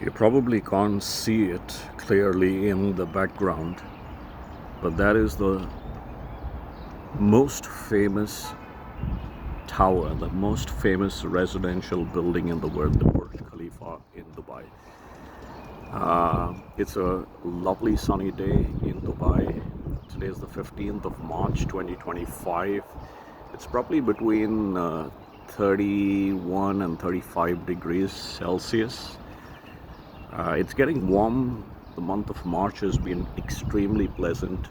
You probably can't see it clearly in the background, but that is the most famous tower, the most famous residential building in the world, the Burj Khalifa in Dubai. It's a lovely sunny day in Dubai. Today is the 15th of March 2025. It's probably between 31 and 35 degrees Celsius. It's getting warm. The month of March has been extremely pleasant.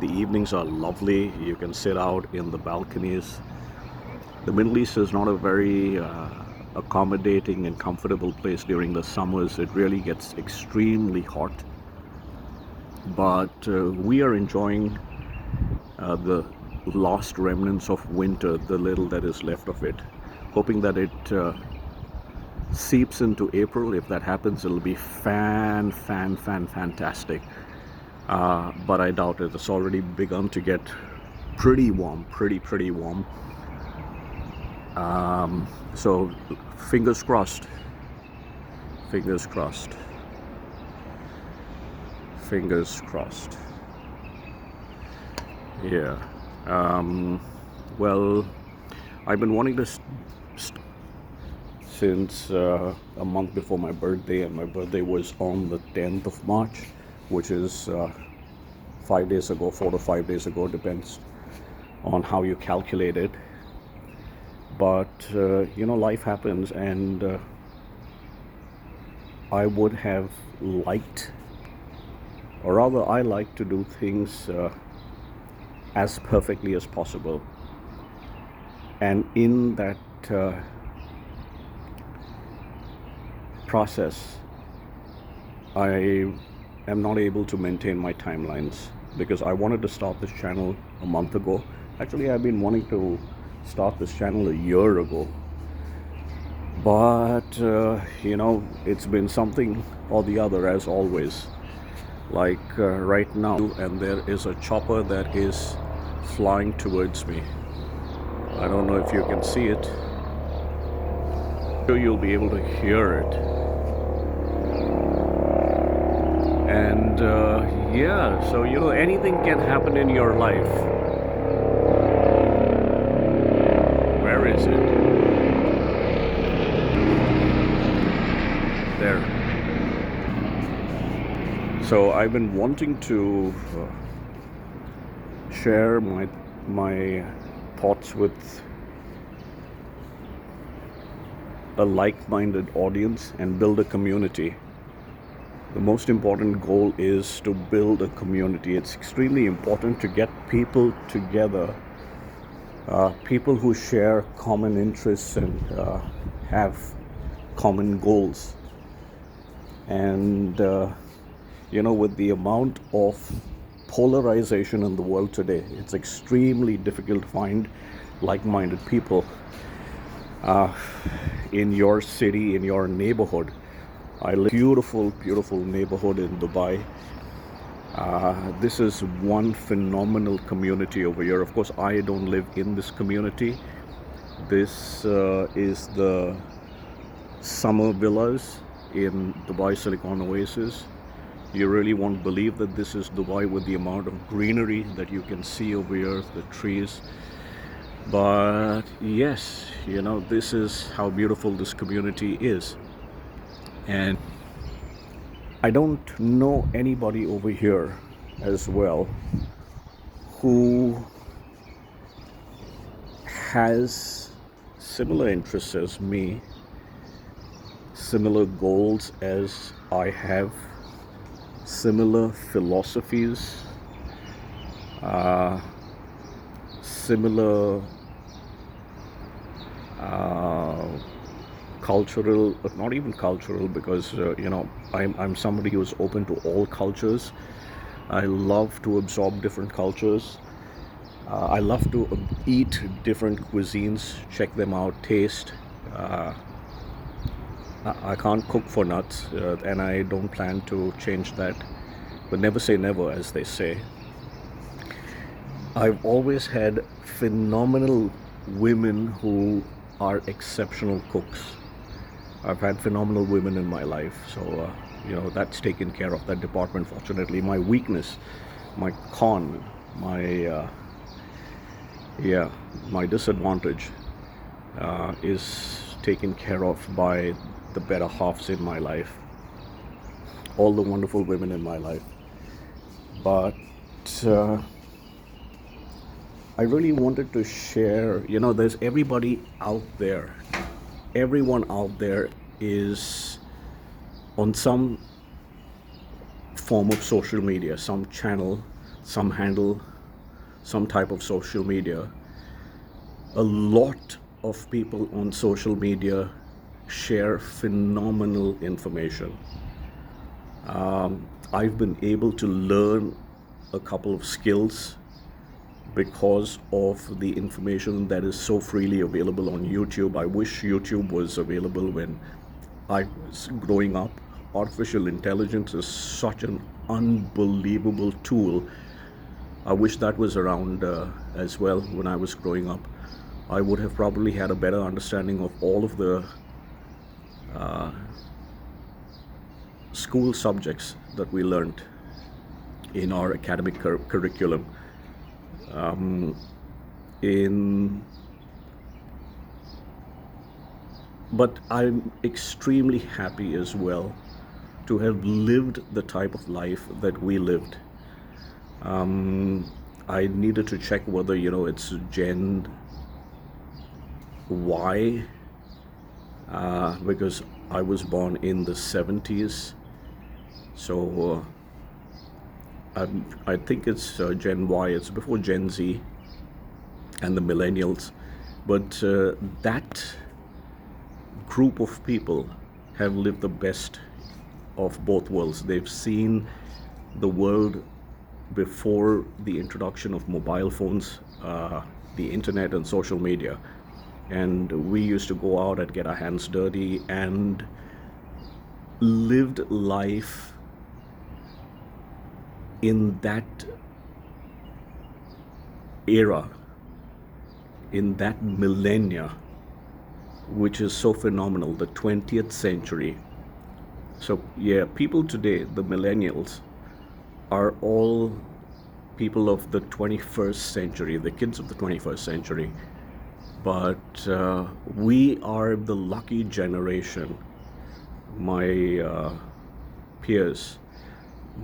The evenings are lovely. You can sit out in the balconies. The Middle East is not a very accommodating and comfortable place during the summers. It really gets extremely hot. But we are enjoying the last remnants of winter, the little that is left of it, hoping that it seeps into April. If that happens, it'll be fantastic. But I doubt it. It's already begun to get pretty warm, pretty warm. So fingers crossed, fingers crossed, fingers crossed. Yeah. Well, I've been wanting to since a month before my birthday, and my birthday was on the 10th of March, which is 5 days ago, 4 to 5 days ago, depends on how you calculate it. But life happens, and I would have liked, or rather I like to do things as perfectly as possible, and in that process I am not able to maintain my timelines, because I wanted to start this channel a month ago. Actually, I've been wanting to start this channel a year ago, but it's been something or the other, as always. Like right now, and there is a chopper that is flying towards me. I don't know if you can see it. I'm sure you'll be able to hear it. And yeah, so anything can happen in your life. Where is it? There. So I've been wanting to share my thoughts with a like-minded audience and build a community. The most important goal is to build a community. It's extremely important to get people together, people who share common interests and have common goals. And with the amount of polarization in the world today, it's extremely difficult to find like-minded people in your city, in your neighborhood. I live in a beautiful neighborhood in Dubai. This is one phenomenal community over here. Of course, I don't live in this community. This is the summer villas in Dubai Silicon Oasis. You really won't believe that this is Dubai with the amount of greenery that you can see over here, the trees. But yes, this is how beautiful this community is. And I don't know anybody over here as well who has similar interests as me, similar goals as I have, similar philosophies, similar cultural, not even cultural, because I'm somebody who's open to all cultures. I love to absorb different cultures. I love to eat different cuisines, check them out, taste. I can't cook for nuts, and I don't plan to change that, but never say never, as they say. I've always had phenomenal women who are exceptional cooks. I've had phenomenal women in my life, so that's taken care of, that department. Fortunately, my weakness, my con, my yeah, my disadvantage is taken care of by the better halves in my life, all the wonderful women in my life. But uh, I really wanted to share, there's everybody out there. Everyone out there is on some form of social media, some channel, some handle, some type of social media. A lot of people on social media share phenomenal information. I've been able to learn a couple of skills because of the information that is so freely available on YouTube. I wish YouTube was available when I was growing up. Artificial intelligence is such an unbelievable tool. I wish that was around as well when I was growing up. I would have probably had a better understanding of all of the school subjects that we learned in our academic curriculum. In But I'm extremely happy as well to have lived the type of life that we lived. I needed to check whether it's Gen Y, because I was born in the 70s, so I think it's Gen Y. It's before Gen Z and the millennials, but that group of people have lived the best of both worlds. They've seen the world before the introduction of mobile phones, the internet, and social media. And we used to go out and get our hands dirty and lived life in that era, in that millennia, which is so phenomenal, the 20th century. So yeah, people today, the millennials, are all people of the 21st century, the kids of the 21st century. But we are the lucky generation. My peers,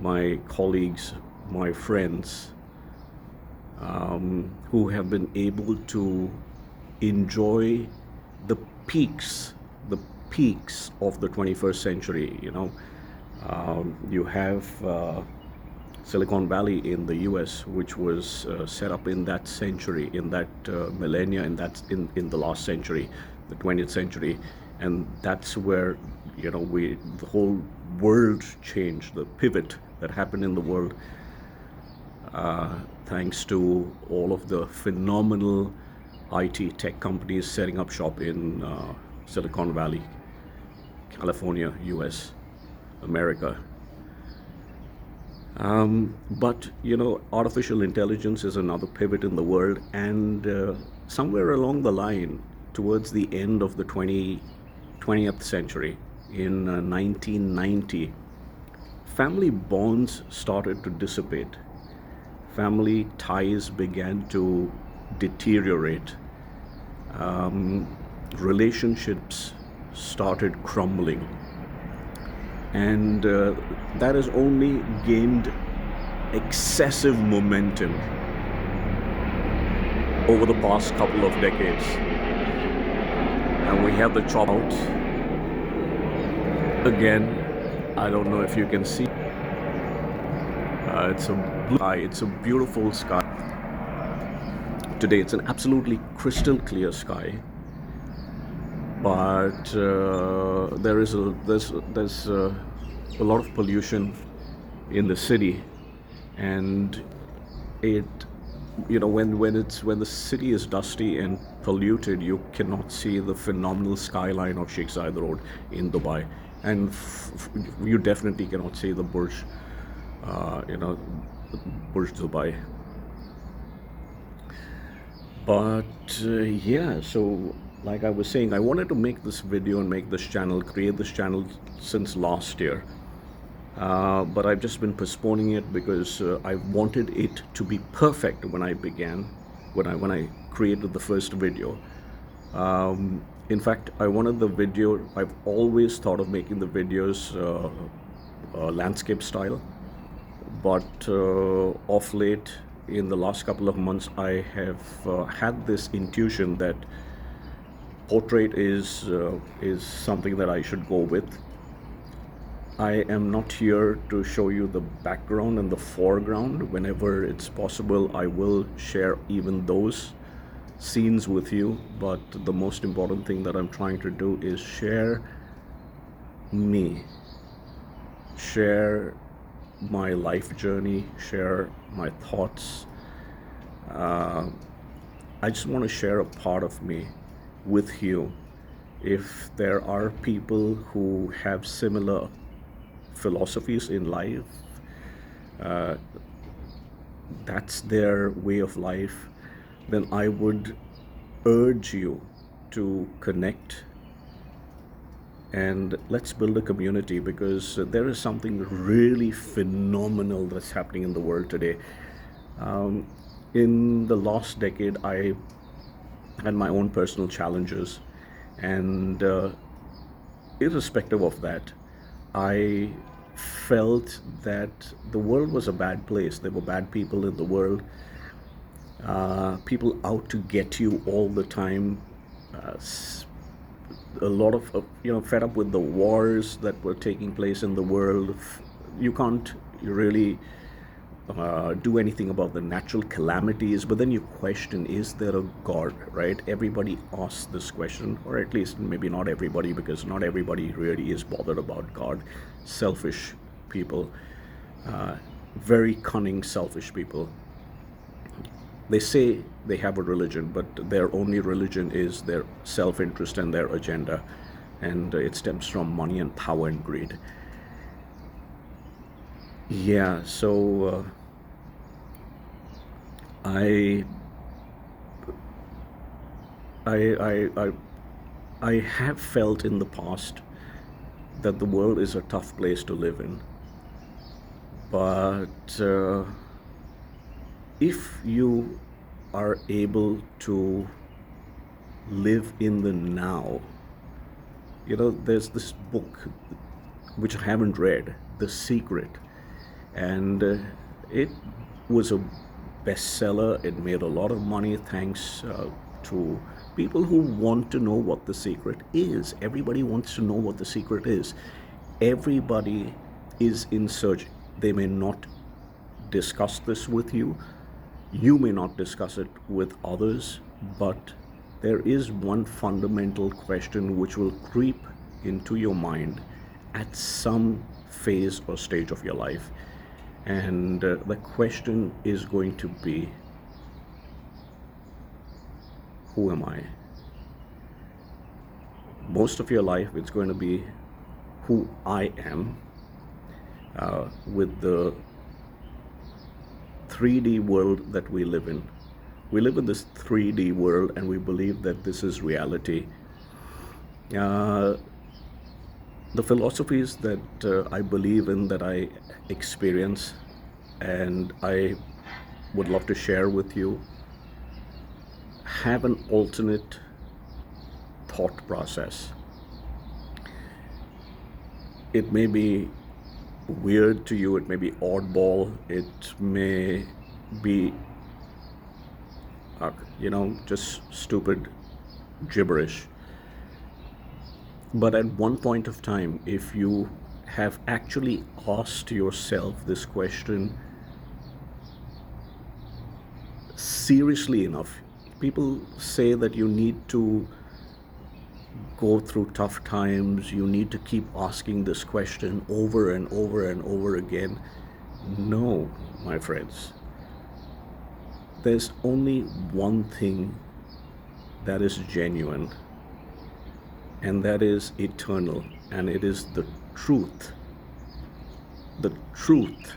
my colleagues, my friends, who have been able to enjoy the peaks, the peaks of the 21st century. You have Silicon Valley in the US, which was set up in that century, in that millennia, in the last century, the 20th century. And that's where the whole world changed, the pivot that happened in the world, thanks to all of the phenomenal IT tech companies setting up shop in Silicon Valley, California, US, America. But artificial intelligence is another pivot in the world, and somewhere along the line, towards the end of the 20th century, in 1990, family bonds started to dissipate. Family ties began to deteriorate. Relationships started crumbling. And that has only gained excessive momentum over the past couple of decades. And we have the chop out again. I don't know if you can see. It's a blue sky. It's a beautiful sky. Today it's an absolutely crystal clear sky. But there's a lot of pollution in the city, and it when the city is dusty and polluted, you cannot see the phenomenal skyline of Sheikh Zayed Road in Dubai, and you definitely cannot see the Burj Dubai. But yeah, so like I was saying, I wanted to make this video and make this channel, create this channel since last year. But I've just been postponing it because I wanted it to be perfect when I began, when I created the first video. In fact, I wanted the video. I've always thought of making the videos landscape style, but of late, in the last couple of months, I have had this intuition that portrait is something that I should go with. I am not here to show you the background and the foreground. Whenever it's possible, I will share even those scenes with you. But the most important thing that I'm trying to do is share me, share my life journey, share my thoughts. I just want to share a part of me with you. If there are people who have similar philosophies in life, that's their way of life, then I would urge you to connect and let's build a community, because there is something really phenomenal that's happening in the world today. In the last decade, I had my own personal challenges, and irrespective of that, I felt that the world was a bad place. There were bad people in the world, people out to get you all the time. A lot of fed up with the wars that were taking place in the world. You can't really do anything about the natural calamities, but then you question, is there a God, right? Everybody asks this question, or at least maybe not everybody, because not everybody really is bothered about God. Selfish people, very cunning, selfish people. They say they have a religion, but their only religion is their self-interest and their agenda, and it stems from money and power and greed. Yeah, so I, I have felt in the past that the world is a tough place to live in, but if you are able to live in the now, there's this book which I haven't read, The Secret, and it was a bestseller. It made a lot of money thanks to people who want to know what the secret is. Everybody wants to know what the secret is. Everybody is in search. They may not discuss this with you. You may not discuss it with others, but there is one fundamental question which will creep into your mind at some phase or stage of your life. And the question is going to be, who am I? Most of your life, it's going to be who I am, with the 3D world that we live in. We live in this 3D world and we believe that this is reality. The philosophies that I believe in, that I experience, and I would love to share with you, have an alternate thought process. It may be weird to you, it may be oddball, it may be just stupid gibberish, but at one point of time, if you have actually asked yourself this question seriously enough, people say that you need to go through tough times, you need to keep asking this question over and over and over again. No, my friends. There's only one thing that is genuine, and that is eternal, and it is the truth. The truth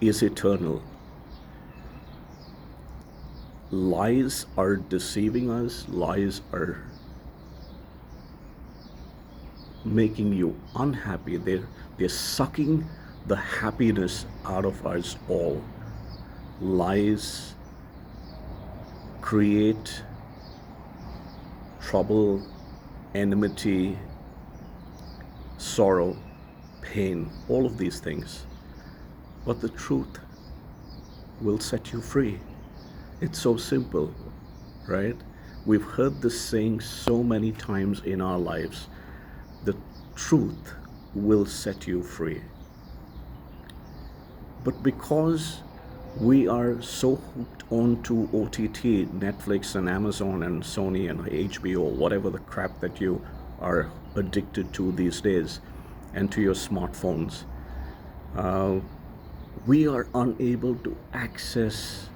is eternal. Lies are deceiving us, lies are making you unhappy. They're sucking the happiness out of us all. Lies create trouble, enmity, sorrow, pain, all of these things. But the truth will set you free. It's so simple, right? We've heard this saying so many times in our lives. The truth will set you free. But because we are so hooked onto OTT, Netflix and Amazon and Sony and HBO, whatever the crap that you are addicted to these days, and to your smartphones, we are unable to access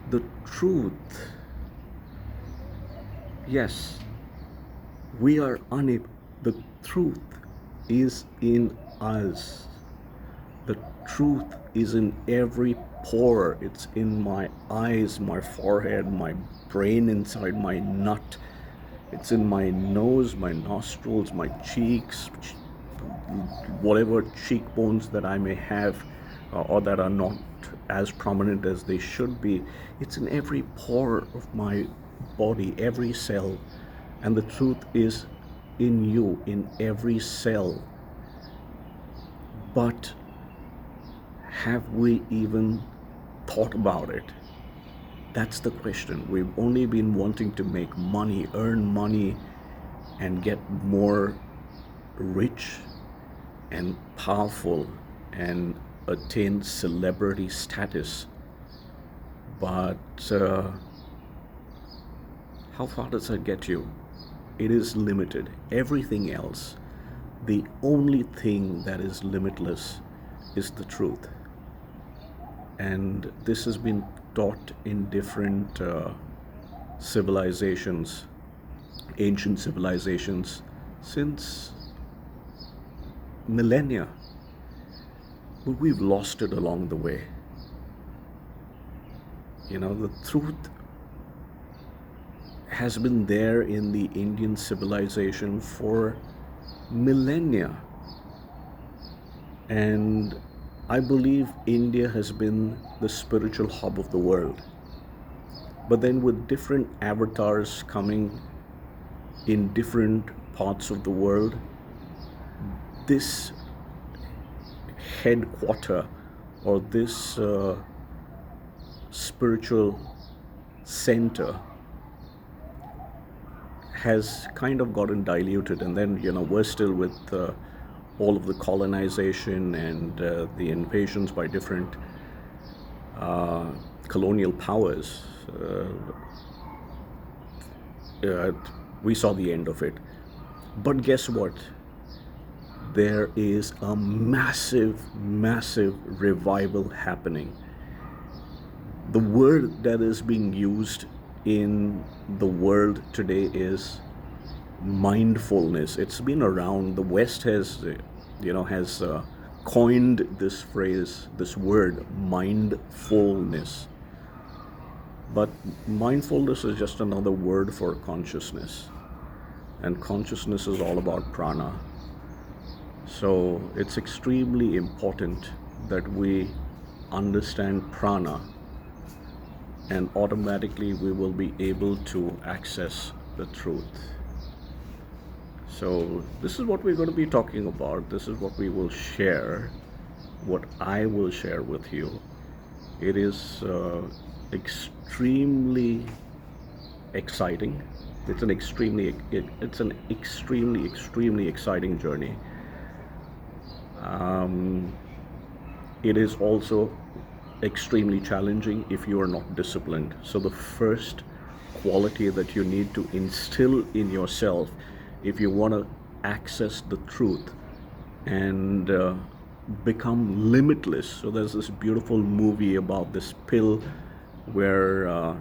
the truth. Yes, we are unable. The truth is in us. The truth is in every pore. It's in my eyes, my forehead, my brain inside my nut. It's in my nose, my nostrils, my cheeks, whatever cheekbones that I may have, or that are not as prominent as they should be. It's in every pore of my body, every cell. And the truth is in you, in every cell. But have we even thought about it? That's the question. We've only been wanting to make money, earn money, and get more rich and powerful and attain celebrity status. But how far does that get you? It is limited. Everything else, the only thing that is limitless is the truth. And this has been taught in different civilizations, ancient civilizations, since millennia. But we've lost it along the way. The truth has been there in the Indian civilization for millennia. And I believe India has been the spiritual hub of the world. But then with different avatars coming in different parts of the world, this headquarter or this spiritual center has kind of gotten diluted. And then we're still with all of the colonization and the invasions by different colonial powers. We saw the end of it. But guess what? There is a massive revival happening. The word that is being used in the world today is mindfulness. It's been around. The West has coined this phrase, this word, mindfulness. But mindfulness is just another word for consciousness. And consciousness is all about prana. So it's extremely important that we understand prana, and automatically we will be able to access the truth. So this is what we're going to be talking about. This is what we will share, what I will share with you. It is extremely exciting. It's an extremely exciting journey. It is also extremely challenging if you are not disciplined. So the first quality that you need to instill in yourself, if you want to access the truth and become limitless. So there's this beautiful movie about this pill where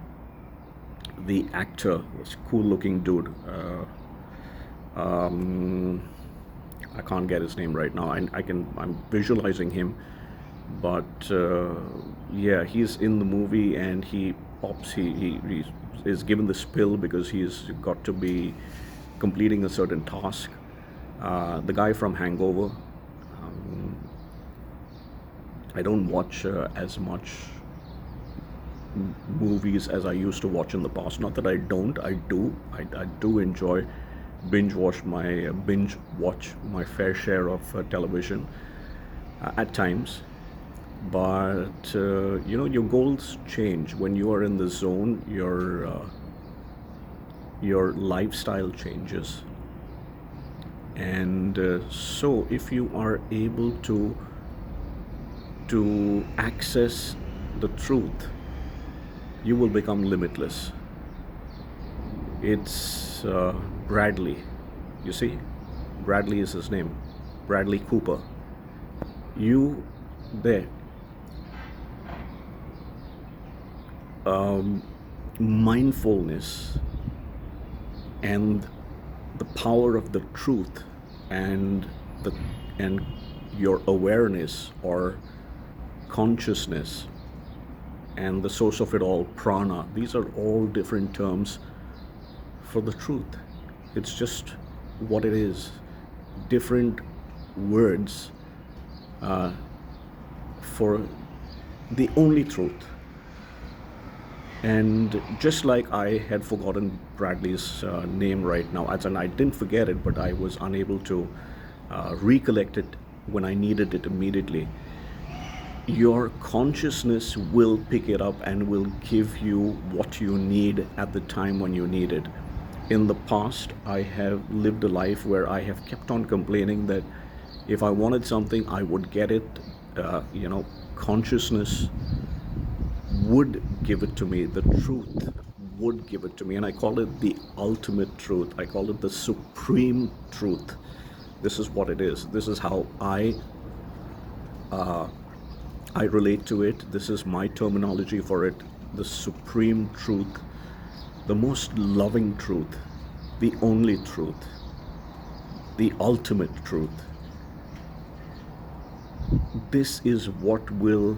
the actor, this cool looking dude, I can't get his name right now. I'm visualizing him. But yeah, he's in the movie and he pops. He is given this pill because he's got to be completing a certain task. The guy from Hangover. I don't watch as much movies as I used to watch in the past. Not that I don't, I do. I do enjoy binge watch my fair share of television at times. But your goals change when you are in the zone. Your lifestyle changes, and so if you are able to access the truth, you will become limitless. It's Bradley. You see, Bradley is his name. Bradley Cooper. You there. Mindfulness and the power of the truth and the and your awareness or consciousness and the source of it all, prana, these are all different terms for the truth. It's just what it is. Different words for the only truth. And just like I had forgotten Bradley's name right now, as in I didn't forget it, but I was unable to recollect it when I needed it immediately. Your consciousness will pick it up and will give you what you need at the time when you need it. In the past, I have lived a life where I have kept on complaining that if I wanted something, I would get it. Consciousness would give it to me. The truth would give it to me. And I call it the ultimate truth. I call it the supreme truth. This is what it is. This is how I relate to it. This is my terminology for it. The supreme truth, the most loving truth, the only truth, the ultimate truth. This is what will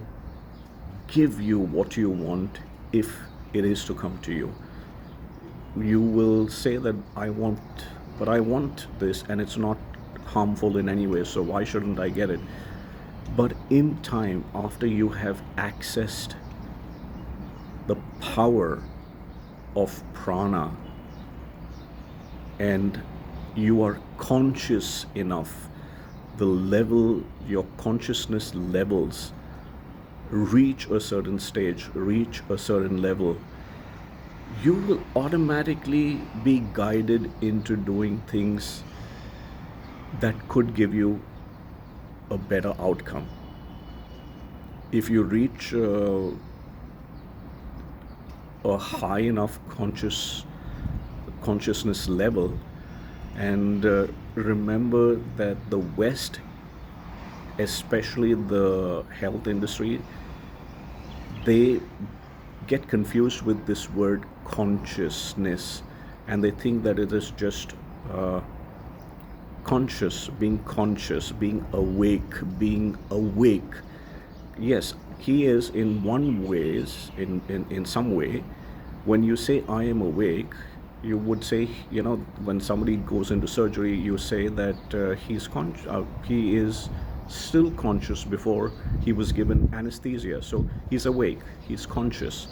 give you what you want if it is to come to you. You will say that I want this and it's not harmful in any way, so why shouldn't I get it? But in time, after you have accessed the power of prana and you are conscious enough, your consciousness levels reach a certain stage, reach a certain level, you will automatically be guided into doing things that could give you a better outcome. If you reach a high enough consciousness level, and remember that the West, especially the health industry, they get confused with this word consciousness, and they think that it is just conscious, being awake. Yes, he is in in some way. When you say I am awake, you would say, when somebody goes into surgery, you say that he is still conscious before he was given anesthesia. So he's awake, he's conscious.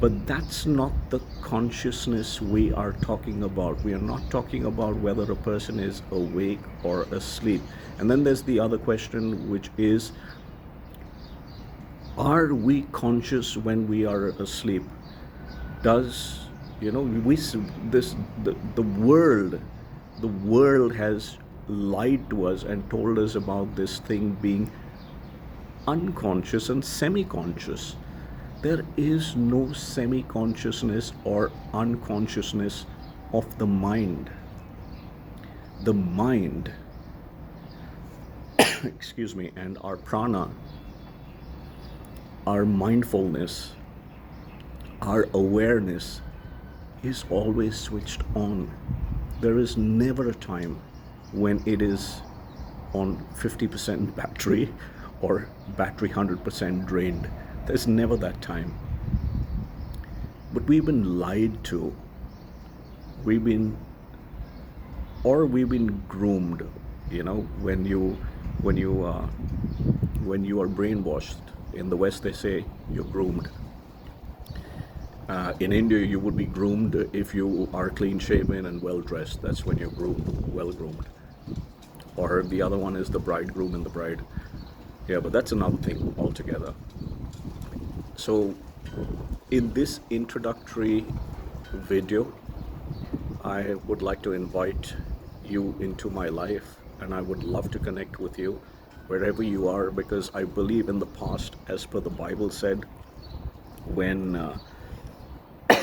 But that's not the consciousness we are talking about. We are not talking about whether a person is awake or asleep. And then there's the other question, which is, are we conscious when we are asleep? Does we this the world has lied to us and told us about this thing being unconscious and semi-conscious. There is no semi-consciousness or unconsciousness of the mind. The mind, excuse me, and our prana, our mindfulness, our awareness is always switched on. There is never a time when it is on 50% battery or battery 100% drained. There's never that time. But we've been lied to. We've been we've been groomed. When you are brainwashed. In the West, they say you're groomed. In India, you would be groomed if you are clean shaven and well dressed. That's when you're groomed, well groomed. Or the other one is the bridegroom and the bride. Yeah, but that's another thing altogether. So, in this introductory video, I would like to invite you into my life, and I would love to connect with you wherever you are, because I believe in the past, as per the Bible said, when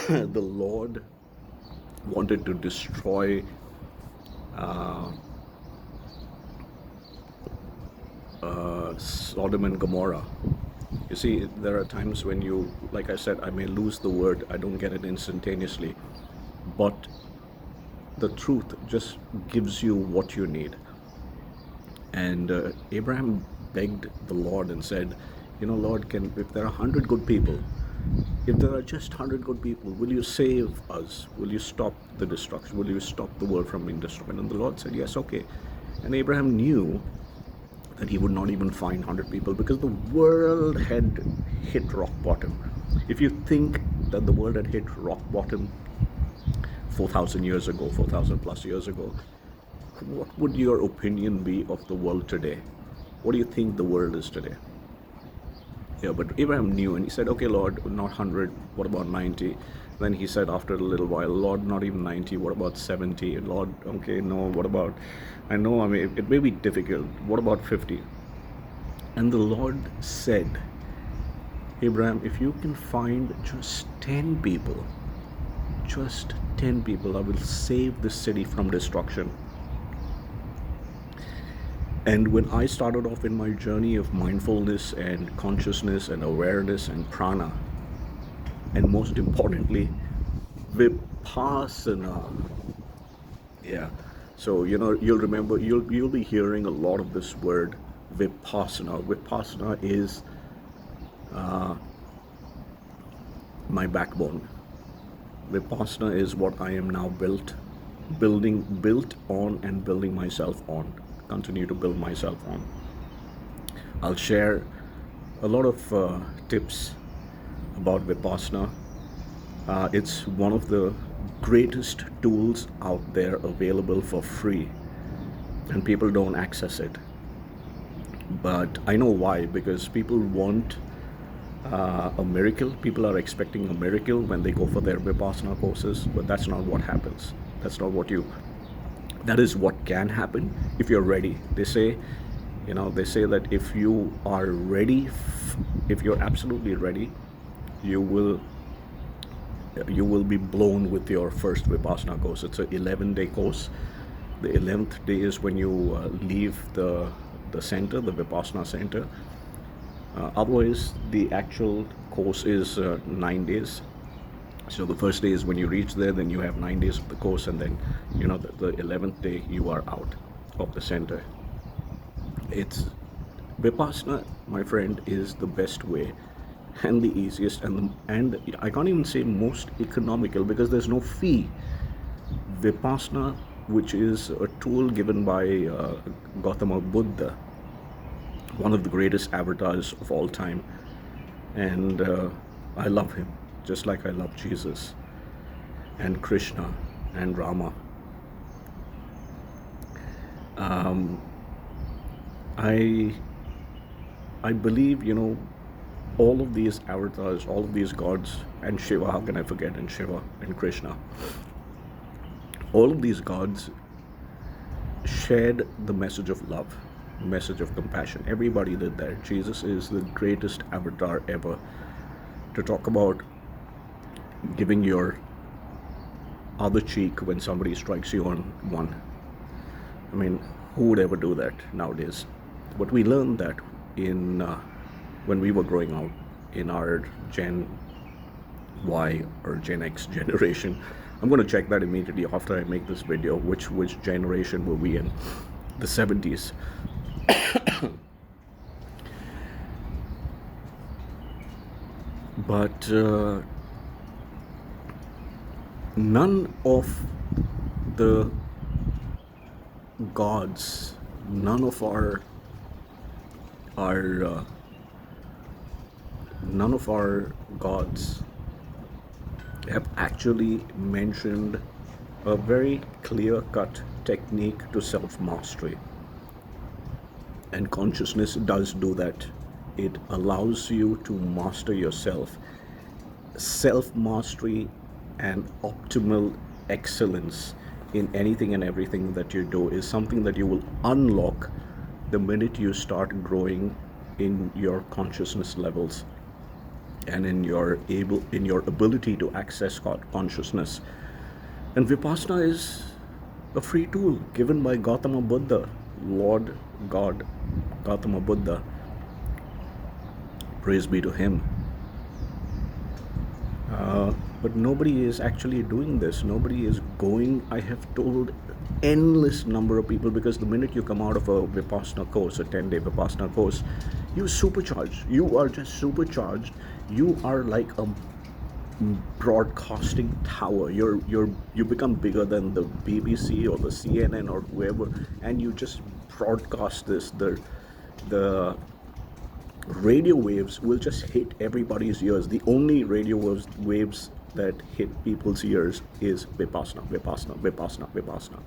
the Lord wanted to destroy Sodom and Gomorrah. You see, there are times when you, like I said, I may lose the word, I don't get it instantaneously, but the truth just gives you what you need. And Abraham begged the Lord and said, Lord, if there are 100 good people, if there are just 100 good people, will you save us? Will you stop the destruction? Will you stop the world from being destroyed? And the Lord said, yes, okay. And Abraham knew that he would not even find 100 people, because the world had hit rock bottom. If you think that the world had hit rock bottom 4,000 years ago, 4,000 plus years ago, what would your opinion be of the world today? What do you think the world is today? Yeah, but Abraham knew, and he said, okay, Lord, not 100, what about 90? Then he said after a little while, Lord, not even 90, what about 70? Lord, okay, no, what about, I know, it may be difficult, what about 50? And the Lord said, Abraham, if you can find just 10 people, I will save this city from destruction. And when I started off in my journey of mindfulness and consciousness and awareness and prana, and most importantly, vipassana. Yeah. So, you'll remember, you'll be hearing a lot of this word, vipassana. Vipassana is my backbone. Vipassana is what I am now built on and building myself on. Continue to build myself on. I'll share a lot of tips about Vipassana. It's one of the greatest tools out there available for free, and people don't access it. But I know why, because people want a miracle. People are expecting a miracle when they go for their Vipassana courses, but that's not what happens. That is what can happen if you're ready. They say that if you are ready, if you're absolutely ready, you will be blown with your first Vipassana course. It's an 11-day course. The 11th day is when you leave the center, the Vipassana center. Otherwise, the actual course is 9 days. So the first day is when you reach there, then you have 9 days of the course, and then the 11th day you are out of the center. It's Vipassana, my friend, is the best way and the easiest, and I can't even say most economical, because there's no fee. Vipassana, which is a tool given by Gautama Buddha, one of the greatest avatars of all time, and I love him just like I love Jesus and Krishna and Rama. I believe, all of these avatars, all of these gods, and Shiva, how can I forget, and Shiva and Krishna, all of these gods shared the message of love, message of compassion. Everybody did that. Jesus is the greatest avatar ever to talk about giving your other cheek when somebody strikes you on one. Who would ever do that nowadays? But we learned that when we were growing up in our Gen Y or Gen X generation. I'm going to check that immediately after I make this video, which generation were we in, the 70s. But none of the gods, none of our none of our gods have actually mentioned a very clear cut technique to self mastery. And consciousness does do that. It allows you to master yourself. Self mastery and optimal excellence in anything and everything that you do is something that you will unlock the minute you start growing in your consciousness levels and in your ability to access consciousness. And Vipassana is a free tool given by Gautama Buddha, Lord God Gautama Buddha. Praise be to him. But nobody is actually doing this. Nobody is going. I have told endless number of people, because the minute you come out of a Vipassana course, a 10-day Vipassana course, you supercharged. You are just supercharged. You are like a broadcasting tower. You become bigger than the BBC or the CNN or whoever, and you just broadcast this. The radio waves will just hit everybody's ears. The only radio waves that hit people's ears is Vipassana, Vipassana, Vipassana, Vipassana.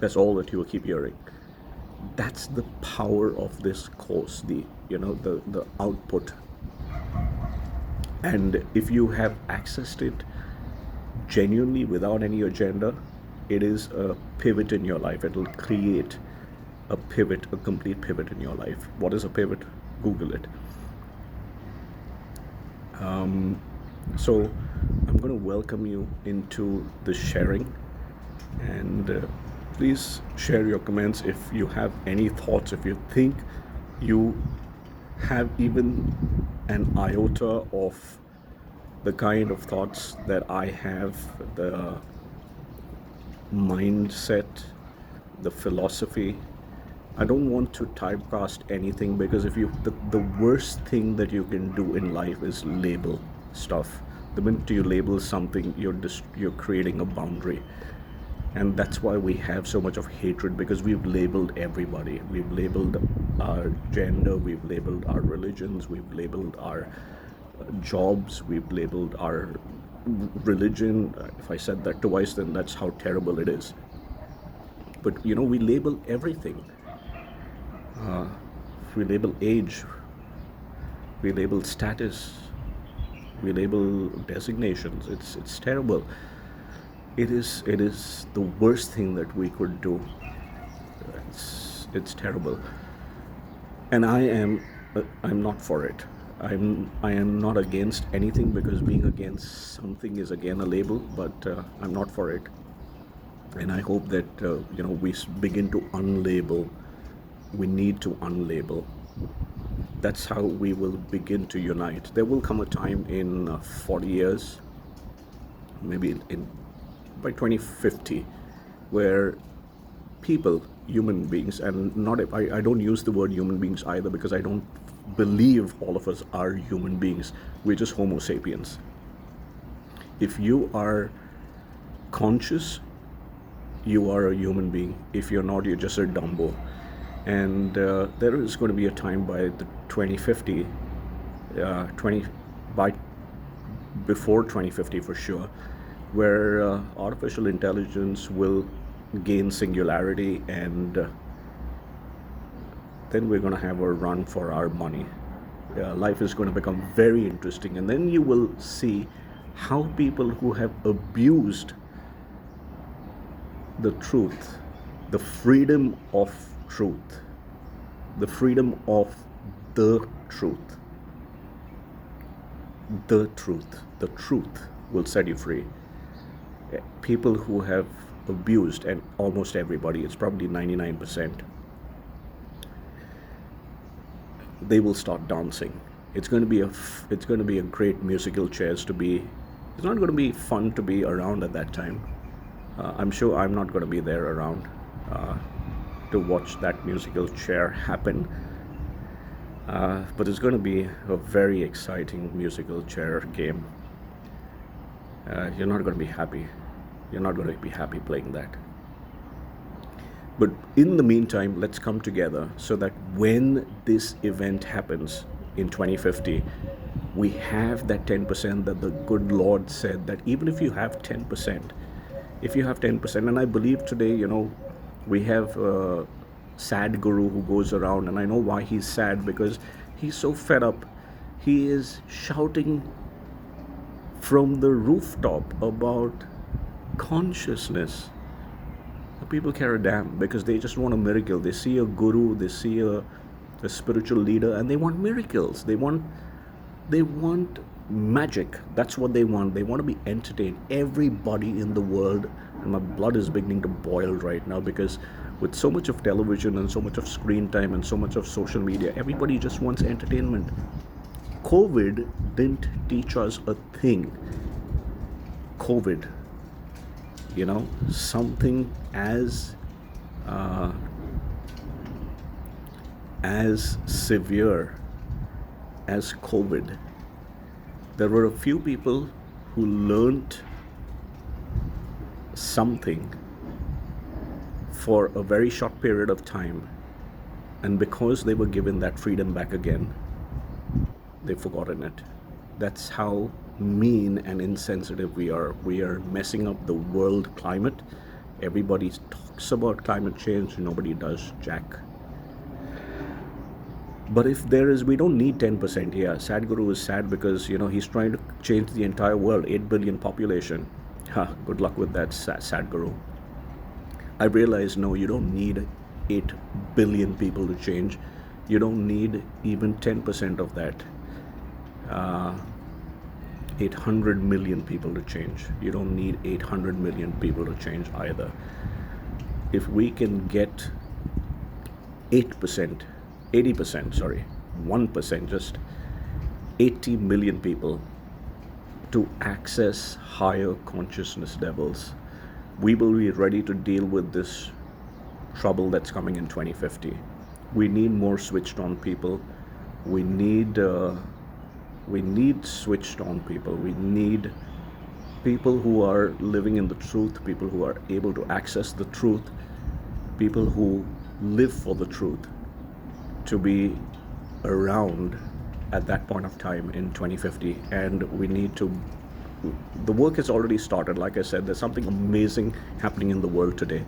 That's all that you will keep hearing. That's the power of this course, the output. And if you have accessed it genuinely without any agenda, it is a pivot in your life. It will create a pivot, a complete pivot in your life. What is a pivot? Google it. So I'm going to welcome you into the sharing, and please share your comments if you have any thoughts, if you think you have even an iota of the kind of thoughts that I have, the mindset, the philosophy. I don't want to typecast anything, because if you the worst thing that you can do in life is label stuff. The minute you label something, you're creating a boundary. And that's why we have so much of hatred, because we've labeled everybody. We've labeled our gender, we've labeled our religions, we've labeled our jobs, we've labeled our religion. If I said that twice, then that's how terrible it is. But we label everything. We label age, we label status, we label designations. It's terrible. It is the worst thing that we could do. It's terrible. And I'm not for it. I am not against anything, because being against something is again a label, but I'm not for it. And I hope that we begin to unlabel. We need to unlabel. That's how we will begin to unite. There will come a time in 40 years, maybe by 2050, where people, human beings, and I don't use the word human beings either, because I don't believe all of us are human beings. We're just Homo sapiens. If you are conscious, you are a human being. If you're not, you're just a Dumbo. And there is going to be a time by the 2050, before 2050 for sure, where artificial intelligence will gain singularity, and then we're going to have a run for our money. Life is going to become very interesting, and then you will see how people who have abused the truth, the freedom of truth, the freedom of the truth, the truth will set you free. People who have abused, and almost everybody, it's probably 99%, they will start dancing. It's going to be a great musical chairs to be. It's not going to be fun to be around at that time. I'm sure I'm not going to be there around to watch that musical chair happen. But it's going to be a very exciting musical chair game. You're not going to be happy. You're not going to be happy playing that. But in the meantime, let's come together so that when this event happens in 2050, we have that 10% that the good Lord said that even if you have 10%, if you have 10%, and I believe today, we have a sad guru who goes around, and I know why he's sad, because he's so fed up. He is shouting from the rooftop about consciousness. People care a damn because they just want a miracle. They see a guru, they see a spiritual leader, and they want miracles. They want magic. That's what they want. They want to be entertained. Everybody in the world, and my blood is beginning to boil right now, because with so much of television and so much of screen time and so much of social media, everybody just wants entertainment. COVID didn't teach us a thing. COVID, something as severe as COVID. There were a few people who learned something for a very short period of time, and because they were given that freedom back again, they've forgotten it. That's how mean and insensitive we are. We are messing up the world climate. Everybody talks about climate change, nobody does jack. But if we don't need 10%. Yeah, Sadhguru is sad because he's trying to change the entire world, 8 billion population. Good luck with that, Sadhguru. I realize, no, you don't need 8 billion people to change. You don't need even 10% of that. 800 million people to change. You don't need 800 million people to change either. If we can get 8%, 80%, sorry, 1%, just 80 million people to access higher consciousness levels, we will be ready to deal with this trouble that's coming in 2050. We need more switched on people. We need switched on people. We need people who are living in the truth, people who are able to access the truth, people who live for the truth, to be around at that point of time in 2050. And the work has already started. Like I said, there's something amazing happening in the world today.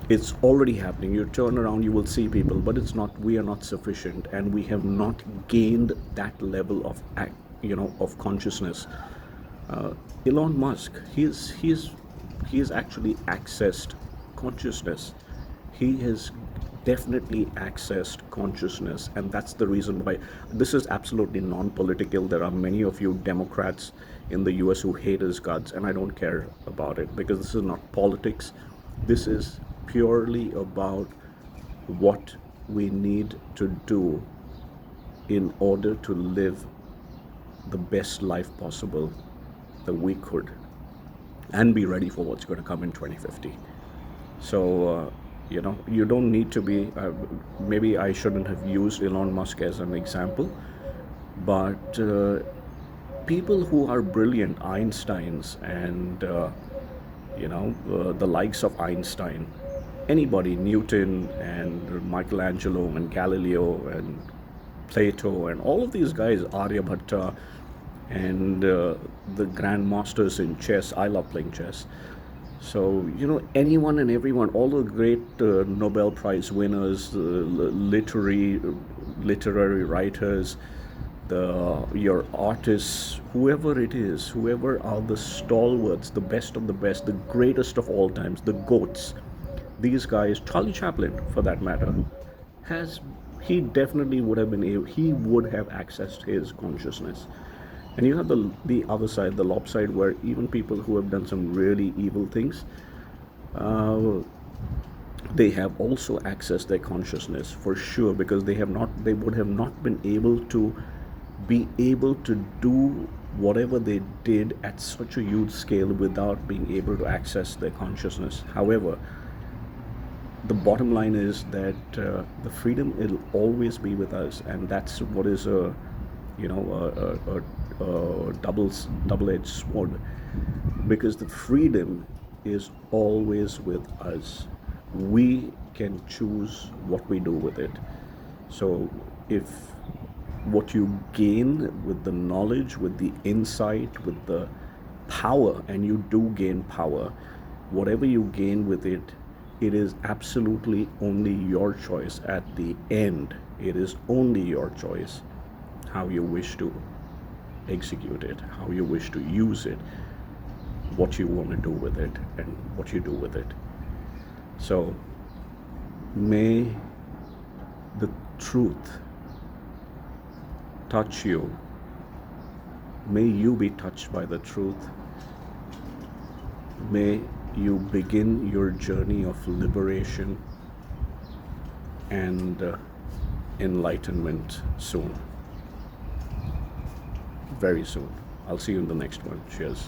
It's already happening. You turn around, you will see people, but we are not sufficient, and we have not gained that level of consciousness. Elon Musk, he has actually accessed consciousness. He has definitely accessed consciousness, and that's the reason why this is absolutely non-political. There are many of you Democrats in the US who hate his guts, and I don't care about it, because this is not politics. This is purely about what we need to do in order to live the best life possible that we could, and be ready for what's going to come in 2050. So you don't need to be maybe I shouldn't have used Elon Musk as an example, but people who are brilliant, Einsteins, and the likes of Einstein, anybody, Newton and Michelangelo and Galileo and Plato and all of these guys, Aryabhatta, and the grandmasters in chess. I love playing chess. So, anyone and everyone, all the great Nobel Prize winners, literary writers, your artists, whoever it is, whoever are the stalwarts, the best of the best, the greatest of all times, the goats, these guys, Charlie Chaplin for that matter, he definitely would have been able, he would have accessed his consciousness. And you have the other side, the lopside, where even people who have done some really evil things, they have also accessed their consciousness for sure, because they would have not been able to do whatever they did at such a huge scale without being able to access their consciousness. However, the bottom line is that the freedom will always be with us, and that's what is a you know a double-edged sword, because the freedom is always with us. We can choose what we do with it. So if what you gain with the knowledge, with the insight, with the power, and you do gain power, whatever you gain with it, it is absolutely only your choice. At the end, it is only your choice how you wish to execute it, how you wish to use it, what you want to do with it, and what you do with it. So may the truth touch you. May you be touched by the truth. May you begin your journey of liberation and enlightenment soon. Very soon. I'll see you in the next one. Cheers.